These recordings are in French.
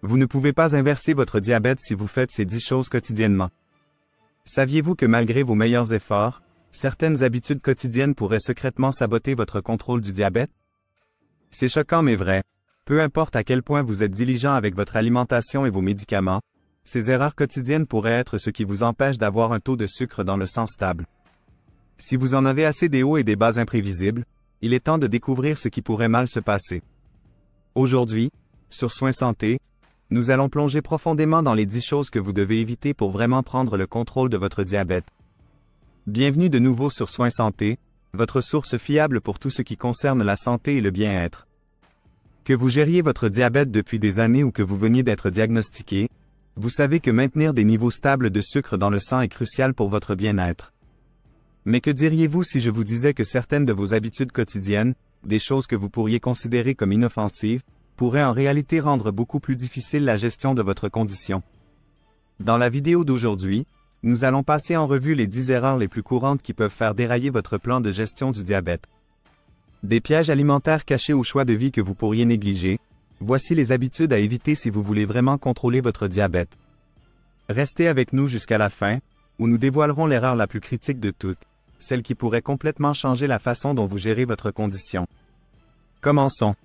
Vous ne pouvez pas inverser votre diabète si vous faites ces 10 choses quotidiennement. Saviez-vous que malgré vos meilleurs efforts, certaines habitudes quotidiennes pourraient secrètement saboter votre contrôle du diabète? C'est choquant mais vrai. Peu importe à quel point vous êtes diligent avec votre alimentation et vos médicaments, ces erreurs quotidiennes pourraient être ce qui vous empêche d'avoir un taux de sucre dans le sang stable. Si vous en avez assez des hauts et des bas imprévisibles, il est temps de découvrir ce qui pourrait mal se passer. Aujourd'hui, sur Soins Santé, nous allons plonger profondément dans les 10 choses que vous devez éviter pour vraiment prendre le contrôle de votre diabète. Bienvenue de nouveau sur Soins Santé, votre source fiable pour tout ce qui concerne la santé et le bien-être. Que vous gériez votre diabète depuis des années ou que vous veniez d'être diagnostiqué, vous savez que maintenir des niveaux stables de sucre dans le sang est crucial pour votre bien-être. Mais que diriez-vous si je vous disais que certaines de vos habitudes quotidiennes, des choses que vous pourriez considérer comme inoffensives, pourraient en réalité rendre beaucoup plus difficile la gestion de votre condition? Dans la vidéo d'aujourd'hui, nous allons passer en revue les 10 erreurs les plus courantes qui peuvent faire dérailler votre plan de gestion du diabète. Des pièges alimentaires cachés au choix de vie que vous pourriez négliger, voici les habitudes à éviter si vous voulez vraiment contrôler votre diabète. Restez avec nous jusqu'à la fin, où nous dévoilerons l'erreur la plus critique de toutes, celle qui pourrait complètement changer la façon dont vous gérez votre condition. Commençons.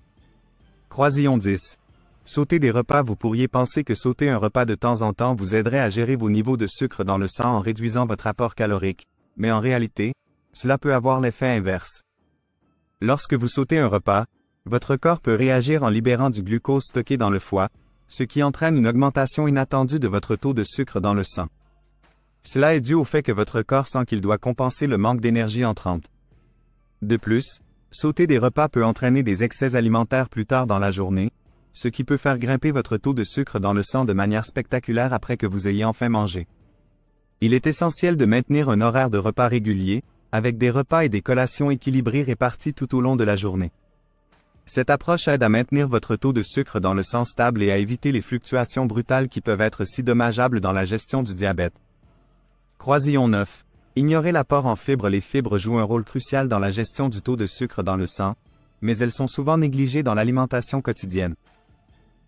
Croisillon 10. Sauter des repas. Vous pourriez penser que sauter un repas de temps en temps vous aiderait à gérer vos niveaux de sucre dans le sang en réduisant votre apport calorique, mais en réalité, cela peut avoir l'effet inverse. Lorsque vous sautez un repas, votre corps peut réagir en libérant du glucose stocké dans le foie, ce qui entraîne une augmentation inattendue de votre taux de sucre dans le sang. Cela est dû au fait que votre corps sent qu'il doit compenser le manque d'énergie entrante. De plus, sauter des repas peut entraîner des excès alimentaires plus tard dans la journée, ce qui peut faire grimper votre taux de sucre dans le sang de manière spectaculaire après que vous ayez enfin mangé. Il est essentiel de maintenir un horaire de repas régulier, avec des repas et des collations équilibrés répartis tout au long de la journée. Cette approche aide à maintenir votre taux de sucre dans le sang stable et à éviter les fluctuations brutales qui peuvent être si dommageables dans la gestion du diabète. Croisillon 9. Ignorez l'apport en fibres. Les fibres jouent un rôle crucial dans la gestion du taux de sucre dans le sang, mais elles sont souvent négligées dans l'alimentation quotidienne.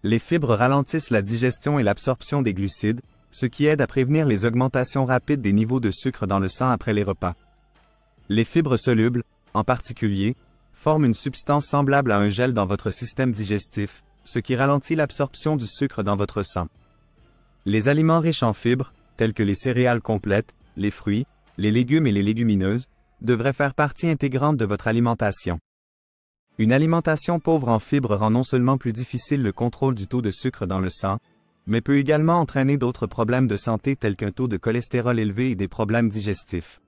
Les fibres ralentissent la digestion et l'absorption des glucides, ce qui aide à prévenir les augmentations rapides des niveaux de sucre dans le sang après les repas. Les fibres solubles, en particulier, forment une substance semblable à un gel dans votre système digestif, ce qui ralentit l'absorption du sucre dans votre sang. Les aliments riches en fibres, tels que les céréales complètes, les fruits, les légumes et les légumineuses, devraient faire partie intégrante de votre alimentation. Une alimentation pauvre en fibres rend non seulement plus difficile le contrôle du taux de sucre dans le sang, mais peut également entraîner d'autres problèmes de santé tels qu'un taux de cholestérol élevé et des problèmes digestifs.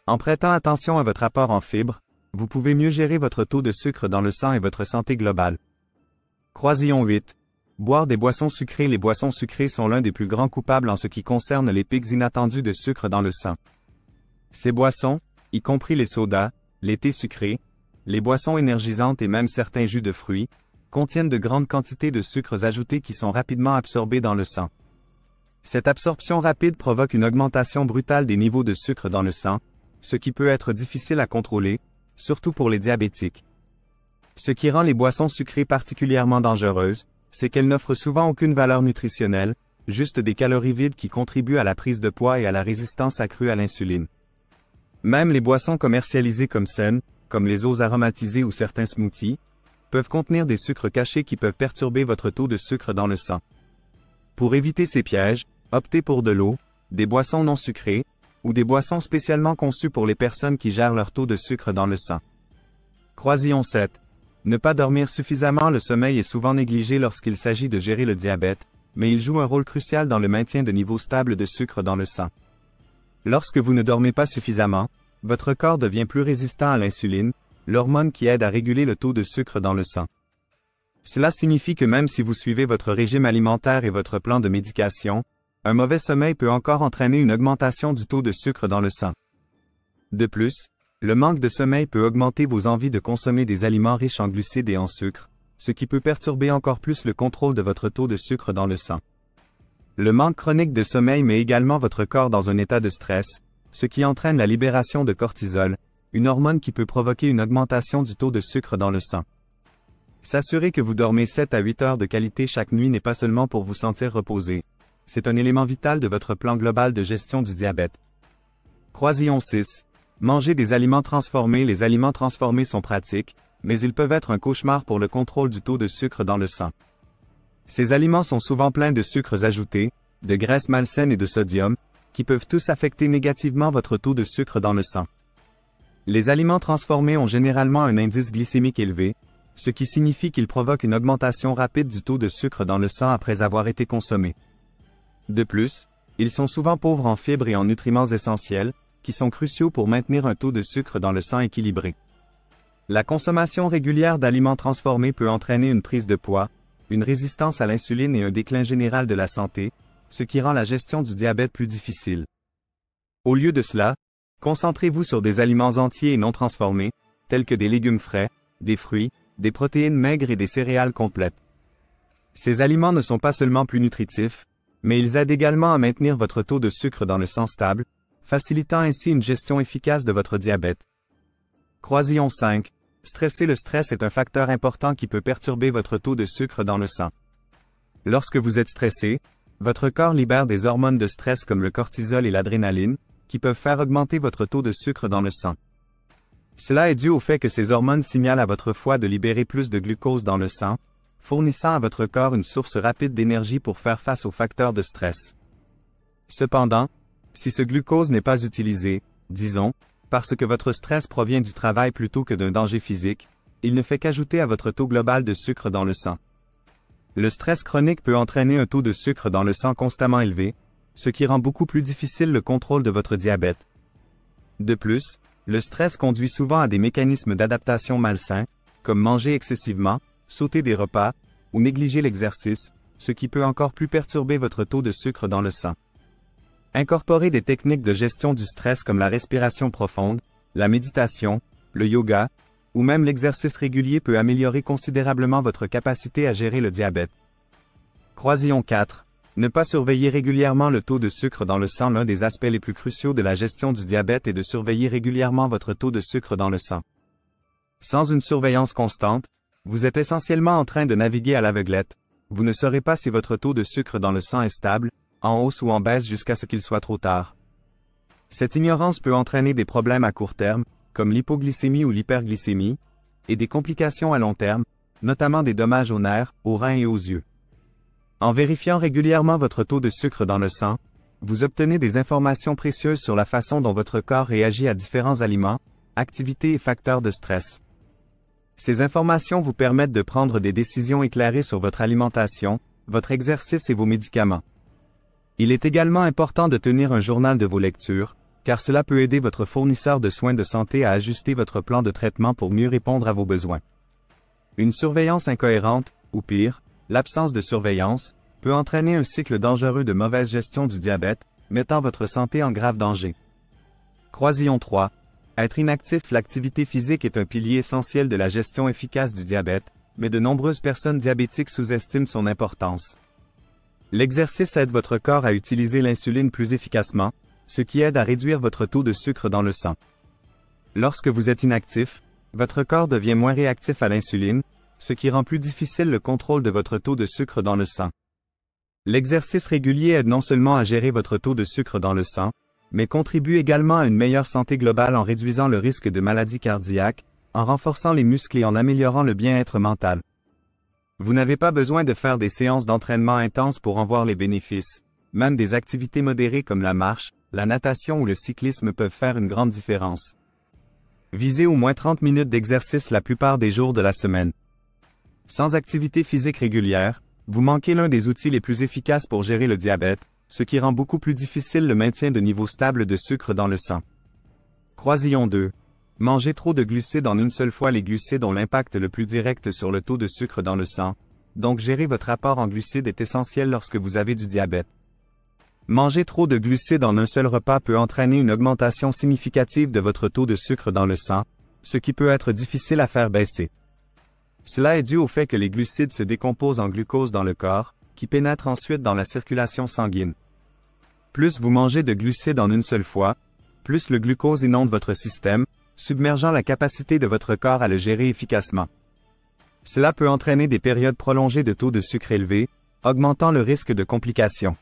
En prêtant attention à votre apport en fibres, vous pouvez mieux gérer votre taux de sucre dans le sang et votre santé globale. Croisillon 8. Boire des boissons sucrées. Les boissons sucrées sont l'un des plus grands coupables en ce qui concerne les pics inattendus de sucre dans le sang. Ces boissons, y compris les sodas, les thés sucrés, les boissons énergisantes et même certains jus de fruits, contiennent de grandes quantités de sucres ajoutés qui sont rapidement absorbés dans le sang. Cette absorption rapide provoque une augmentation brutale des niveaux de sucre dans le sang, ce qui peut être difficile à contrôler, surtout pour les diabétiques. Ce qui rend les boissons sucrées particulièrement dangereuses, c'est qu'elles n'offrent souvent aucune valeur nutritionnelle, juste des calories vides qui contribuent à la prise de poids et à la résistance accrue à l'insuline. Même les boissons commercialisées comme saines, comme les eaux aromatisées ou certains smoothies, peuvent contenir des sucres cachés qui peuvent perturber votre taux de sucre dans le sang. Pour éviter ces pièges, optez pour de l'eau, des boissons non sucrées, ou des boissons spécialement conçues pour les personnes qui gèrent leur taux de sucre dans le sang. Croisillon 7. Ne pas dormir suffisamment. Le sommeil est souvent négligé lorsqu'il s'agit de gérer le diabète, mais il joue un rôle crucial dans le maintien de niveaux stables de sucre dans le sang. Lorsque vous ne dormez pas suffisamment, votre corps devient plus résistant à l'insuline, l'hormone qui aide à réguler le taux de sucre dans le sang. Cela signifie que même si vous suivez votre régime alimentaire et votre plan de médication, un mauvais sommeil peut encore entraîner une augmentation du taux de sucre dans le sang. De plus, le manque de sommeil peut augmenter vos envies de consommer des aliments riches en glucides et en sucre, ce qui peut perturber encore plus le contrôle de votre taux de sucre dans le sang. Le manque chronique de sommeil met également votre corps dans un état de stress, ce qui entraîne la libération de cortisol, une hormone qui peut provoquer une augmentation du taux de sucre dans le sang. S'assurer que vous dormez 7 à 8 heures de qualité chaque nuit n'est pas seulement pour vous sentir reposé. C'est un élément vital de votre plan global de gestion du diabète. Croisillon 6. Manger des aliments transformés. Les aliments transformés sont pratiques, mais ils peuvent être un cauchemar pour le contrôle du taux de sucre dans le sang. Ces aliments sont souvent pleins de sucres ajoutés, de graisses malsaines et de sodium, qui peuvent tous affecter négativement votre taux de sucre dans le sang. Les aliments transformés ont généralement un indice glycémique élevé, ce qui signifie qu'ils provoquent une augmentation rapide du taux de sucre dans le sang après avoir été consommés. De plus, ils sont souvent pauvres en fibres et en nutriments essentiels, qui sont cruciaux pour maintenir un taux de sucre dans le sang équilibré. La consommation régulière d'aliments transformés peut entraîner une prise de poids, une résistance à l'insuline et un déclin général de la santé, ce qui rend la gestion du diabète plus difficile. Au lieu de cela, concentrez-vous sur des aliments entiers et non transformés, tels que des légumes frais, des fruits, des protéines maigres et des céréales complètes. Ces aliments ne sont pas seulement plus nutritifs, mais ils aident également à maintenir votre taux de sucre dans le sang stable, facilitant ainsi une gestion efficace de votre diabète. Croisillon 5. Stresser. Le stress est un facteur important qui peut perturber votre taux de sucre dans le sang. Lorsque vous êtes stressé, votre corps libère des hormones de stress comme le cortisol et l'adrénaline, qui peuvent faire augmenter votre taux de sucre dans le sang. Cela est dû au fait que ces hormones signalent à votre foie de libérer plus de glucose dans le sang, fournissant à votre corps une source rapide d'énergie pour faire face aux facteurs de stress. Cependant, si ce glucose n'est pas utilisé, disons, parce que votre stress provient du travail plutôt que d'un danger physique, il ne fait qu'ajouter à votre taux global de sucre dans le sang. Le stress chronique peut entraîner un taux de sucre dans le sang constamment élevé, ce qui rend beaucoup plus difficile le contrôle de votre diabète. De plus, le stress conduit souvent à des mécanismes d'adaptation malsains, comme manger excessivement, sauter des repas, ou négliger l'exercice, ce qui peut encore plus perturber votre taux de sucre dans le sang. Incorporer des techniques de gestion du stress comme la respiration profonde, la méditation, le yoga, ou même l'exercice régulier peut améliorer considérablement votre capacité à gérer le diabète. Croisillon 4. Ne pas surveiller régulièrement le taux de sucre dans le sang. L'un des aspects les plus cruciaux de la gestion du diabète est de surveiller régulièrement votre taux de sucre dans le sang. Sans une surveillance constante, vous êtes essentiellement en train de naviguer à l'aveuglette. Vous ne saurez pas si votre taux de sucre dans le sang est stable, en hausse ou en baisse jusqu'à ce qu'il soit trop tard. Cette ignorance peut entraîner des problèmes à court terme, comme l'hypoglycémie ou l'hyperglycémie, et des complications à long terme, notamment des dommages aux nerfs, aux reins et aux yeux. En vérifiant régulièrement votre taux de sucre dans le sang, vous obtenez des informations précieuses sur la façon dont votre corps réagit à différents aliments, activités et facteurs de stress. Ces informations vous permettent de prendre des décisions éclairées sur votre alimentation, votre exercice et vos médicaments. Il est également important de tenir un journal de vos lectures, car cela peut aider votre fournisseur de soins de santé à ajuster votre plan de traitement pour mieux répondre à vos besoins. Une surveillance incohérente, ou pire, l'absence de surveillance, peut entraîner un cycle dangereux de mauvaise gestion du diabète, mettant votre santé en grave danger. Croisillon 3. Être inactif. L'activité physique est un pilier essentiel de la gestion efficace du diabète, mais de nombreuses personnes diabétiques sous-estiment son importance. L'exercice aide votre corps à utiliser l'insuline plus efficacement, ce qui aide à réduire votre taux de sucre dans le sang. Lorsque vous êtes inactif, votre corps devient moins réactif à l'insuline, ce qui rend plus difficile le contrôle de votre taux de sucre dans le sang. L'exercice régulier aide non seulement à gérer votre taux de sucre dans le sang, mais contribue également à une meilleure santé globale en réduisant le risque de maladies cardiaques, en renforçant les muscles et en améliorant le bien-être mental. Vous n'avez pas besoin de faire des séances d'entraînement intenses pour en voir les bénéfices. Même des activités modérées comme la marche, la natation ou le cyclisme peuvent faire une grande différence. Visez au moins 30 minutes d'exercice la plupart des jours de la semaine. Sans activité physique régulière, vous manquez l'un des outils les plus efficaces pour gérer le diabète, ce qui rend beaucoup plus difficile le maintien de niveaux stables de sucre dans le sang. Croisillon 2. Manger trop de glucides en une seule fois. Les glucides ont l'impact le plus direct sur le taux de sucre dans le sang, donc gérer votre apport en glucides est essentiel lorsque vous avez du diabète. Manger trop de glucides en un seul repas peut entraîner une augmentation significative de votre taux de sucre dans le sang, ce qui peut être difficile à faire baisser. Cela est dû au fait que les glucides se décomposent en glucose dans le corps, qui pénètre ensuite dans la circulation sanguine. Plus vous mangez de glucides en une seule fois, plus le glucose inonde votre système, submergeant la capacité de votre corps à le gérer efficacement. Cela peut entraîner des périodes prolongées de taux de sucre élevés, augmentant le risque de complications.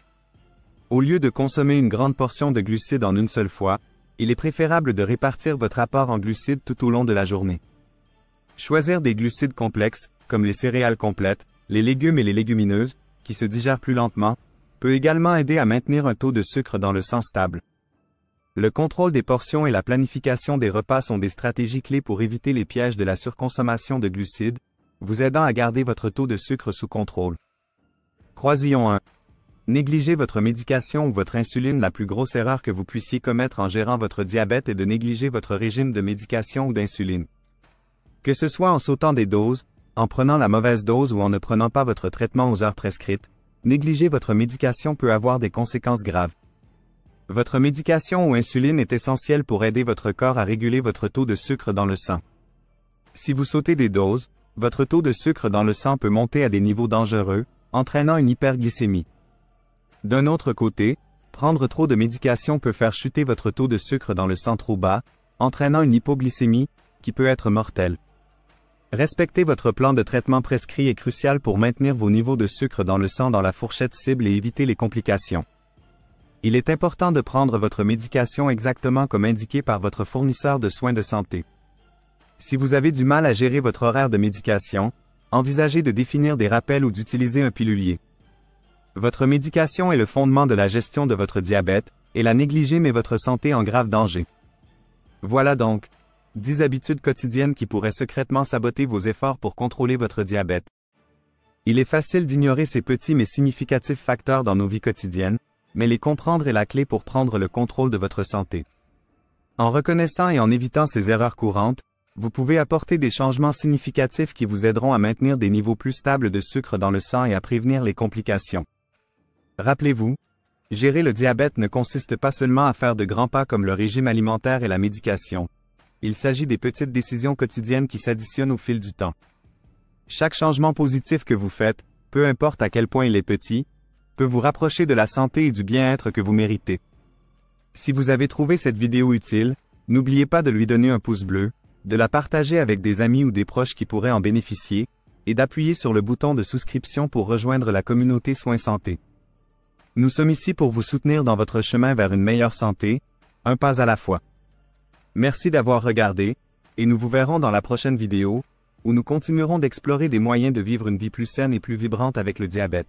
Au lieu de consommer une grande portion de glucides en une seule fois, il est préférable de répartir votre apport en glucides tout au long de la journée. Choisir des glucides complexes, comme les céréales complètes, les légumes et les légumineuses, qui se digèrent plus lentement, peut également aider à maintenir un taux de sucre dans le sang stable. Le contrôle des portions et la planification des repas sont des stratégies clés pour éviter les pièges de la surconsommation de glucides, vous aidant à garder votre taux de sucre sous contrôle. Croisillon 1. Négligez votre médication ou votre insuline. La plus grosse erreur que vous puissiez commettre en gérant votre diabète est de négliger votre régime de médication ou d'insuline. Que ce soit en sautant des doses, en prenant la mauvaise dose ou en ne prenant pas votre traitement aux heures prescrites, négliger votre médication peut avoir des conséquences graves. Votre médication ou insuline est essentielle pour aider votre corps à réguler votre taux de sucre dans le sang. Si vous sautez des doses, votre taux de sucre dans le sang peut monter à des niveaux dangereux, entraînant une hyperglycémie. D'un autre côté, prendre trop de médication peut faire chuter votre taux de sucre dans le sang trop bas, entraînant une hypoglycémie, qui peut être mortelle. Respecter votre plan de traitement prescrit est crucial pour maintenir vos niveaux de sucre dans le sang dans la fourchette cible et éviter les complications. Il est important de prendre votre médication exactement comme indiqué par votre fournisseur de soins de santé. Si vous avez du mal à gérer votre horaire de médication, envisagez de définir des rappels ou d'utiliser un pilulier. Votre médication est le fondement de la gestion de votre diabète, et la négliger met votre santé en grave danger. Voilà donc 10 habitudes quotidiennes qui pourraient secrètement saboter vos efforts pour contrôler votre diabète. Il est facile d'ignorer ces petits mais significatifs facteurs dans nos vies quotidiennes, mais les comprendre est la clé pour prendre le contrôle de votre santé. En reconnaissant et en évitant ces erreurs courantes, vous pouvez apporter des changements significatifs qui vous aideront à maintenir des niveaux plus stables de sucre dans le sang et à prévenir les complications. Rappelez-vous, gérer le diabète ne consiste pas seulement à faire de grands pas comme le régime alimentaire et la médication. Il s'agit des petites décisions quotidiennes qui s'additionnent au fil du temps. Chaque changement positif que vous faites, peu importe à quel point il est petit, peut vous rapprocher de la santé et du bien-être que vous méritez. Si vous avez trouvé cette vidéo utile, n'oubliez pas de lui donner un pouce bleu, de la partager avec des amis ou des proches qui pourraient en bénéficier, et d'appuyer sur le bouton de souscription pour rejoindre la communauté Soins Santé. Nous sommes ici pour vous soutenir dans votre chemin vers une meilleure santé, un pas à la fois. Merci d'avoir regardé, et nous vous verrons dans la prochaine vidéo, où nous continuerons d'explorer des moyens de vivre une vie plus saine et plus vibrante avec le diabète.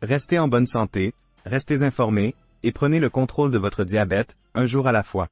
Restez en bonne santé, restez informés, et prenez le contrôle de votre diabète, un jour à la fois.